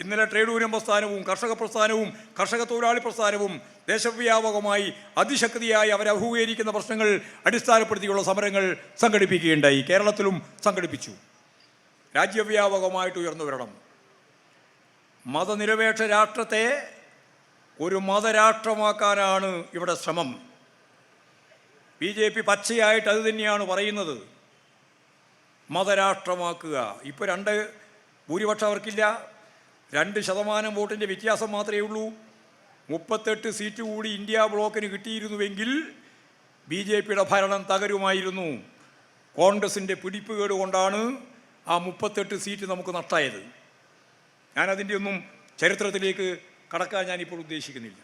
ഇന്നലെ trade union പ്രസ്ഥാനവും കർഷക പ്രസ്ഥാനവും കർഷക തൊഴിലാളി പ്രസ്ഥാനവും ദേശവ്യാപകമായി അതിശക്തിയായി അവരഭിമുഖീകരിക്കുന്ന പ്രശ്നങ്ങൾ അടിസ്ഥാനപ്പെടുത്തിയുള്ള സമരങ്ങൾ സംഘടിപ്പിക്കുകയുണ്ടായി. കേരളത്തിലും സംഘടിപ്പിച്ചു. രാജ്യവ്യാപകമായിട്ട് ഉയർന്നു വരണം. മതനിരപേക്ഷ രാഷ്ട്രത്തെ ഒരു മതരാഷ്ട്രമാക്കാനാണ് ഇവിടെ ശ്രമം. BJP പച്ചയായിട്ട് അത് തന്നെയാണ് പറയുന്നത്, മതരാഷ്ട്രമാക്കുക. ഇപ്പോൾ ഭൂരിപക്ഷം അവർക്കില്ല, 2% വോട്ടിൻ്റെ വ്യത്യാസം മാത്രമേ ഉള്ളൂ. 38 സീറ്റ് കൂടി ഇന്ത്യ ബ്ലോക്കിന് കിട്ടിയിരുന്നുവെങ്കിൽ BJPയുടെ ഭരണം തകരുമായിരുന്നു. കോൺഗ്രസിൻ്റെ പിടിപ്പുകേട് കൊണ്ടാണ് ആ 38 സീറ്റ് നമുക്ക് നഷ്ടമായത്. ഞാനതിൻ്റെ ഒന്നും ചരിത്രത്തിലേക്ക് കടക്കാൻ ഞാനിപ്പോൾ ഉദ്ദേശിക്കുന്നില്ല.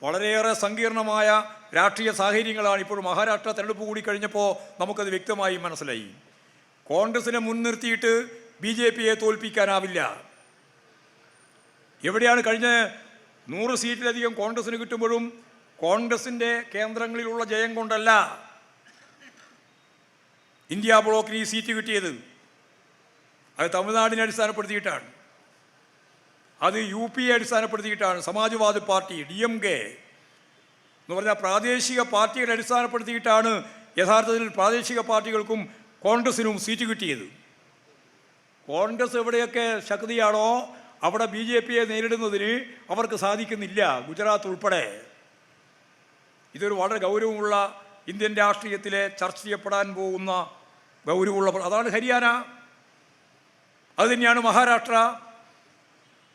വളരെയേറെ സങ്കീർണമായ രാഷ്ട്രീയ സാഹചര്യങ്ങളാണ് ഇപ്പോൾ. മഹാരാഷ്ട്ര തെരഞ്ഞെടുപ്പ് കൂടി കഴിഞ്ഞപ്പോൾ നമുക്കത് വ്യക്തമായി മനസ്സിലായി. കോൺഗ്രസിനെ മുൻനിർത്തിയിട്ട് BJPയെ തോൽപ്പിക്കാനാവില്ല. എവിടെയാണ് കഴിഞ്ഞ 100 സീറ്റിലധികം കോൺഗ്രസിന് കിട്ടുമ്പോഴും കോൺഗ്രസിൻ്റെ കേന്ദ്രങ്ങളിലുള്ള ജയം കൊണ്ടല്ല ഇന്ത്യ ബ്ലോക്കിന് ഈ സീറ്റ് കിട്ടിയത്. അത് തമിഴ്നാടിനെ അടിസ്ഥാനപ്പെടുത്തിയിട്ടാണ്, അത് UP അടിസ്ഥാനപ്പെടുത്തിയിട്ടാണ്. സമാജ്വാദി പാർട്ടി, DMK എന്ന് പറഞ്ഞാൽ പ്രാദേശിക പാർട്ടികളെ അടിസ്ഥാനപ്പെടുത്തിയിട്ടാണ് യഥാർത്ഥത്തിൽ പ്രാദേശിക പാർട്ടികൾക്കും കോൺഗ്രസിനും സീറ്റ് കിട്ടിയത്. കോൺഗ്രസ് എവിടെയൊക്കെ ശക്തിയാണോ അവിടെ BJPയെ നേരിടുന്നതിന് അവർക്ക് സാധിക്കുന്നില്ല, ഗുജറാത്ത് ഉൾപ്പെടെ. ഇതൊരു വളരെ ഗൗരവമുള്ള ഇന്ത്യൻ രാഷ്ട്രീയത്തിലെ ചർച്ച ചെയ്യപ്പെടാൻ പോകുന്ന ഗൗരവമുള്ള, അതാണ് ഹരിയാന, അത് തന്നെയാണ് മഹാരാഷ്ട്ര.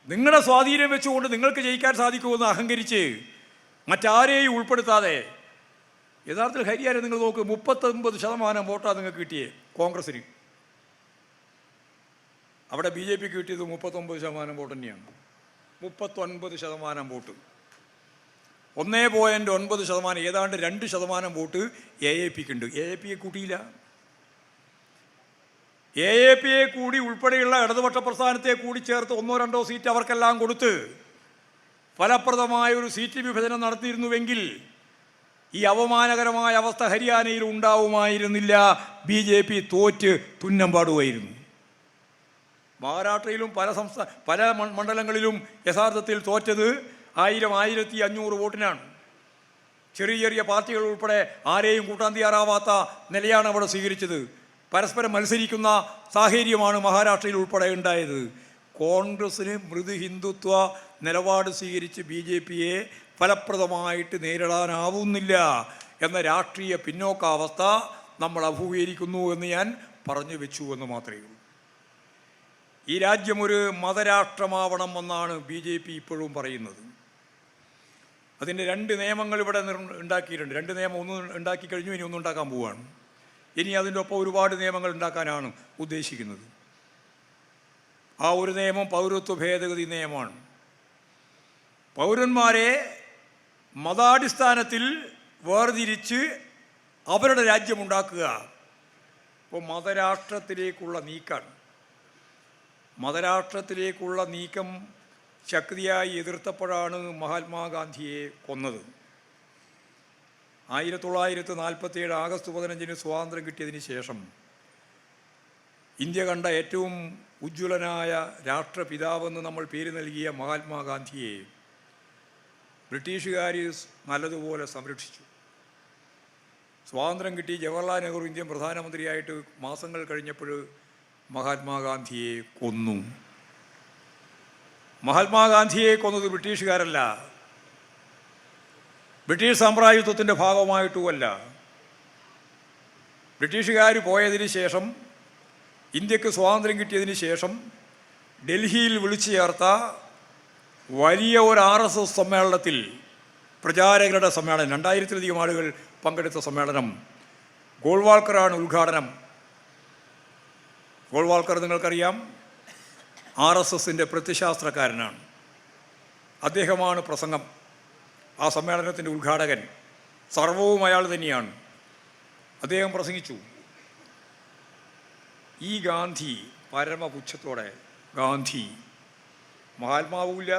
നിങ്ങളുടെ സ്വാധീനം വെച്ചുകൊണ്ട് നിങ്ങൾക്ക് ജയിക്കാൻ സാധിക്കുമെന്ന് അഹങ്കരിച്ച് മറ്റാരെയും ഉൾപ്പെടുത്താതെ, യഥാർത്ഥത്തിൽ ഹരിയാന നിങ്ങൾ നോക്ക്, 39% വോട്ടാണ് നിങ്ങൾക്ക് കിട്ടിയേ കോൺഗ്രസ്സിന്. അവിടെ BJPക്ക് കിട്ടിയത് 39% വോട്ട് തന്നെയാണ്. 39% വോട്ട്, 1.9%, ഏതാണ്ട് 2% വോട്ട് AAPക്ക് ഉണ്ട്. AAPയെ കൂട്ടിയില്ല. AAPയെ കൂടി ഉൾപ്പെടെയുള്ള ഇടതുപക്ഷ പ്രസ്ഥാനത്തെ കൂടി ചേർത്ത് 1-2 സീറ്റ് അവർക്കെല്ലാം കൊടുത്ത് ഫലപ്രദമായ ഒരു സീറ്റ് വിഭജനം നടത്തിയിരുന്നുവെങ്കിൽ ഈ അപമാനകരമായ അവസ്ഥ ഹരിയാനയിൽ ഉണ്ടാവുമായിരുന്നില്ല. BJP തോറ്റ് തുന്നം പാടുമായിരുന്നു. മഹാരാഷ്ട്രയിലും പല മണ്ഡലങ്ങളിലും യഥാർത്ഥത്തിൽ തോറ്റത് 1000-1500 വോട്ടിനാണ്. ചെറിയ ചെറിയ പാർട്ടികൾ ഉൾപ്പെടെ ആരെയും കൂട്ടാൻ തയ്യാറാവാത്ത നിലയാണ് അവിടെ സ്വീകരിച്ചത്. പരസ്പരം മത്സരിക്കുന്ന സാഹചര്യമാണ് മഹാരാഷ്ട്രയിൽ ഉൾപ്പെടെ ഉണ്ടായത്. കോൺഗ്രസ്സിന് മൃദു ഹിന്ദുത്വ നിലപാട് സ്വീകരിച്ച് BJPയെ ഫലപ്രദമായിട്ട് നേരിടാനാവുന്നില്ല എന്ന രാഷ്ട്രീയ പിന്നോക്കാവസ്ഥ നമ്മൾ അഭിമുഖീകരിക്കുന്നു എന്ന് ഞാൻ പറഞ്ഞു വെച്ചു എന്ന് മാത്രമേ ഉള്ളൂ. ഈ രാജ്യം ഒരു മതരാഷ്ട്രമാവണം എന്നാണ് BJP ഇപ്പോഴും പറയുന്നത്. അതിൻ്റെ 2 നിയമങ്ങൾ ഇവിടെ ഉണ്ടാക്കിയിട്ടുണ്ട്. 2 നിയമം, ഒന്ന് ഉണ്ടാക്കി കഴിഞ്ഞു, ഇനി ഒന്നും ഉണ്ടാക്കാൻ പോവുകയാണ്. ഇനി അതിൻ്റെ ഒപ്പം ഒരുപാട് നിയമങ്ങൾ ഉണ്ടാക്കാനാണ് ഉദ്ദേശിക്കുന്നത്. ആ ഒരു നിയമം പൗരത്വ ഭേദഗതി നിയമമാണ്. പൗരന്മാരെ മതാടിസ്ഥാനത്തിൽ വേർതിരിച്ച് അവരുടെ രാജ്യമുണ്ടാക്കുക. ഇപ്പോൾ മതരാഷ്ട്രത്തിലേക്കുള്ള നീക്കാണ്. മതരാഷ്ട്രത്തിലേക്കുള്ള നീക്കം ശക്തിയായി എതിർത്തപ്പോഴാണ് മഹാത്മാഗാന്ധിയെ കൊന്നത്. 1947 ആഗസ്റ്റ് 15 സ്വാതന്ത്ര്യം കിട്ടിയതിന് ശേഷം ഇന്ത്യ കണ്ട ഏറ്റവും ഉജ്ജ്വലനായ രാഷ്ട്രപിതാവെന്ന് നമ്മൾ പേര് നൽകിയ മഹാത്മാഗാന്ധിയെ ബ്രിട്ടീഷുകാർ നല്ലതുപോലെ സംരക്ഷിച്ചു. സ്വാതന്ത്ര്യം കിട്ടി ജവഹർലാൽ നെഹ്റു ഇന്ത്യൻ പ്രധാനമന്ത്രിയായിട്ട് മാസങ്ങൾ കഴിഞ്ഞപ്പോൾ മഹാത്മാഗാന്ധിയെ കൊന്നു. മഹാത്മാഗാന്ധിയെ കൊന്നത് ബ്രിട്ടീഷുകാരല്ല, ബ്രിട്ടീഷ് സാമ്രാജ്യത്വത്തിൻ്റെ ഭാഗമായിട്ടുമല്ല. ബ്രിട്ടീഷുകാർ പോയതിന് ശേഷം, ഇന്ത്യക്ക് സ്വാതന്ത്ര്യം കിട്ടിയതിന് ശേഷം ഡൽഹിയിൽ വിളിച്ചു ചേർത്ത വലിയ ഒരു RSS സമ്മേളനത്തിൽ, പ്രചാരകരുടെ സമ്മേളനം, 2000-ലധികം ആളുകൾ പങ്കെടുത്ത സമ്മേളനം, ഗോൾവാൾക്കറാണ് ഉദ്ഘാടനം. ഗോൾവാൾക്കർ നിങ്ങൾക്കറിയാം, RSSൻ്റെ പ്രത്യശാസ്ത്രക്കാരനാണ്. അദ്ദേഹമാണ് പ്രസംഗം, ആ സമ്മേളനത്തിൻ്റെ ഉദ്ഘാടകൻ. സർവവും അയാൾ തന്നെയാണ്. അദ്ദേഹം പ്രസംഗിച്ചു. ഈ ഗാന്ധി, പരമപുച്ഛത്തോടെ ഗാന്ധി, മഹാത്മാവുമില്ല,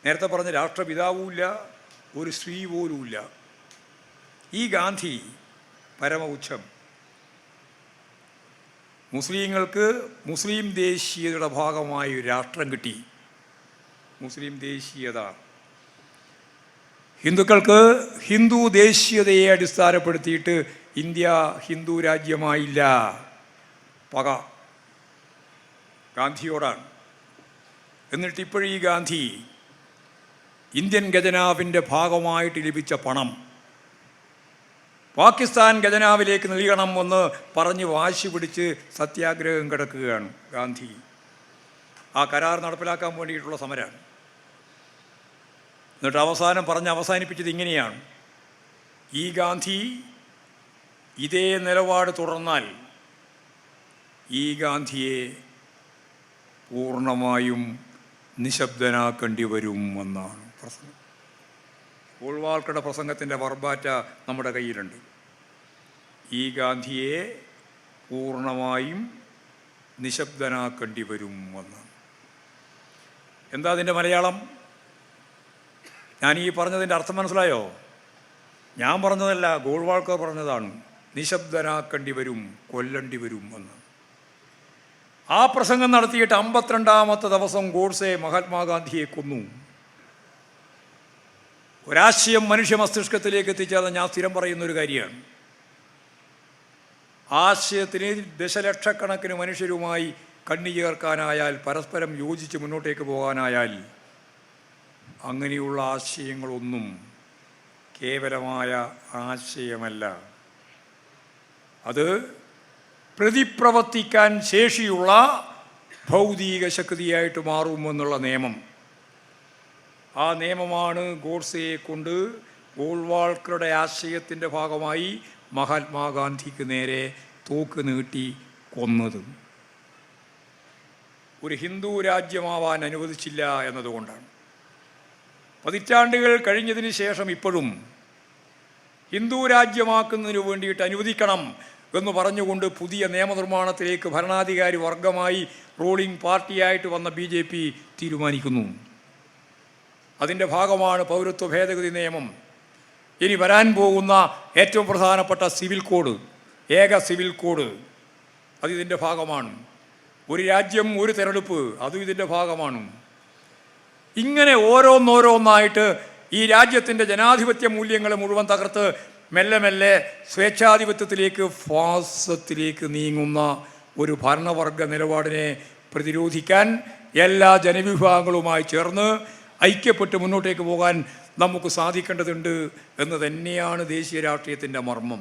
നേരത്തെ പറഞ്ഞ രാഷ്ട്രപിതാവുമില്ല, ഒരു സ്ത്രീ പോലുമില്ല. ഈ ഗാന്ധി പരമപുച്ഛം. മുസ്ലിങ്ങൾക്ക് മുസ്ലിം ദേശീയതയുടെ ഭാഗമായി ഒരു രാഷ്ട്രം കിട്ടി. മുസ്ലിം ദേശീയത. ഹിന്ദുക്കൾക്ക് ഹിന്ദു ദേശീയതയെ അടിസ്ഥാനപ്പെടുത്തിയിട്ട് ഇന്ത്യ ഹിന്ദു രാജ്യമായില്ല. പക ഗാന്ധിയോടാണ്. എന്നിട്ട് ഇപ്പോഴീ ഗാന്ധി ഇന്ത്യൻ ഖജനാവിൻ്റെ ഭാഗമായിട്ട് ലഭിച്ച പണം പാകിസ്ഥാൻ ഖജനാവിലേക്ക് നൽകണം എന്ന് പറഞ്ഞ് വാശി പിടിച്ച് സത്യാഗ്രഹം കിടക്കുകയാണ് ഗാന്ധി. ആ കരാർ നടപ്പിലാക്കാൻ വേണ്ടിയിട്ടുള്ള സമരമാണ്. എന്നിട്ട് അവസാനിപ്പിച്ചത് ഇങ്ങനെയാണ്: ഈ ഗാന്ധി ഇതേ നിലപാട് തുടർന്നാൽ ഈ ഗാന്ധിയെ പൂർണ്ണമായും നിശബ്ദനാക്കേണ്ടി വരും എന്നാണ് പ്രസംഗം. ഗോൾവാൾക്കറുടെ പ്രസംഗത്തിൻ്റെ വർബാറ്റ നമ്മുടെ കയ്യിലുണ്ട്. ഈ ഗാന്ധിയെ പൂർണ്ണമായും നിശബ്ദനാക്കേണ്ടി വരും എന്നാണ്. എന്താ അതിൻ്റെ മലയാളം? ഞാൻ ഈ പറഞ്ഞതിൻ്റെ അർത്ഥം മനസ്സിലായോ? ഞാൻ പറഞ്ഞതല്ല, ഗോൾവാൾക്കർ പറഞ്ഞതാണ്. നിശബ്ദനാക്കേണ്ടി വരും, കൊല്ലേണ്ടി വരും എന്ന്. ആ പ്രസംഗം നടത്തിയിട്ട് 52ാമത്തെ ദിവസം ഗോഡ്സെ മഹാത്മാഗാന്ധിയെ കൊന്നു. ഒരാശയം മനുഷ്യ മസ്തിഷ്കത്തിലേക്ക് എത്തിച്ചാൽ ഞാൻ സ്ഥിരം പറയുന്നൊരു കാര്യമാണ്. ആശയത്തിന് ദശലക്ഷക്കണക്കിന് മനുഷ്യരുമായി കണ്ണി ചേർക്കാനായാൽ, പരസ്പരം യോജിച്ച് മുന്നോട്ടേക്ക് പോകാനായാൽ, അങ്ങനെയുള്ള ആശയങ്ങളൊന്നും കേവലമായ ആശയമല്ല. അത് പ്രതിപ്രവർത്തിക്കാൻ ശേഷിയുള്ള ഭൗതിക ശക്തിയായിട്ട് മാറുമെന്നുള്ള നിയമം. ആ നിയമമാണ് ഗോഡ്സെയെ കൊണ്ട് ഗോൾവാൾക്കറുടെ ആശയത്തിൻ്റെ ഭാഗമായി മഹാത്മാഗാന്ധിക്ക് നേരെ തോക്ക് നീട്ടി കൊന്നത്. ഒരു ഹിന്ദു രാജ്യമാവാൻ അനുവദിച്ചില്ല എന്നതുകൊണ്ടാണ്. പതിറ്റാണ്ടുകൾ കഴിഞ്ഞതിന് ശേഷം ഇപ്പോഴും ഹിന്ദു രാജ്യമാക്കുന്നതിന് വേണ്ടിയിട്ട് അനുവദിക്കണം എന്ന് പറഞ്ഞുകൊണ്ട് പുതിയ നിയമനിർമ്മാണത്തിലേക്ക് ഭരണാധികാരി വർഗമായി റൂളിംഗ് പാർട്ടിയായിട്ട് വന്ന BJP തീരുമാനിക്കുന്നു. അതിൻ്റെ ഭാഗമാണ് പൗരത്വ ഭേദഗതി നിയമം. ഇനി വരാൻ പോകുന്ന ഏറ്റവും പ്രധാനപ്പെട്ട സിവിൽ കോഡ്, ഏക സിവിൽ കോഡ്, അത് ഇതിൻ്റെ ഭാഗമാണ്. ഒരു രാജ്യം ഒരു തെരഞ്ഞെടുപ്പ്, അതും ഇതിൻ്റെ ഭാഗമാണ്. ഇങ്ങനെ ഓരോന്നോരോന്നായിട്ട് ഈ രാജ്യത്തിൻ്റെ ജനാധിപത്യ മൂല്യങ്ങളെ മുഴുവൻ തകർത്ത് മെല്ലെ മെല്ലെ സ്വേച്ഛാധിപത്യത്തിലേക്ക്, ഫാസത്തിലേക്ക് നീങ്ങുന്ന ഒരു ഭരണവർഗ നിലപാടിനെ പ്രതിരോധിക്കാൻ എല്ലാ ജനവിഭാഗങ്ങളുമായി ചേർന്ന് ഐക്യപ്പെട്ട് മുന്നോട്ടേക്ക് പോകാൻ നമുക്ക് സാധിക്കേണ്ടതുണ്ട് എന്ന് തന്നെയാണ് ദേശീയ രാഷ്ട്രീയത്തിൻ്റെ മർമ്മം.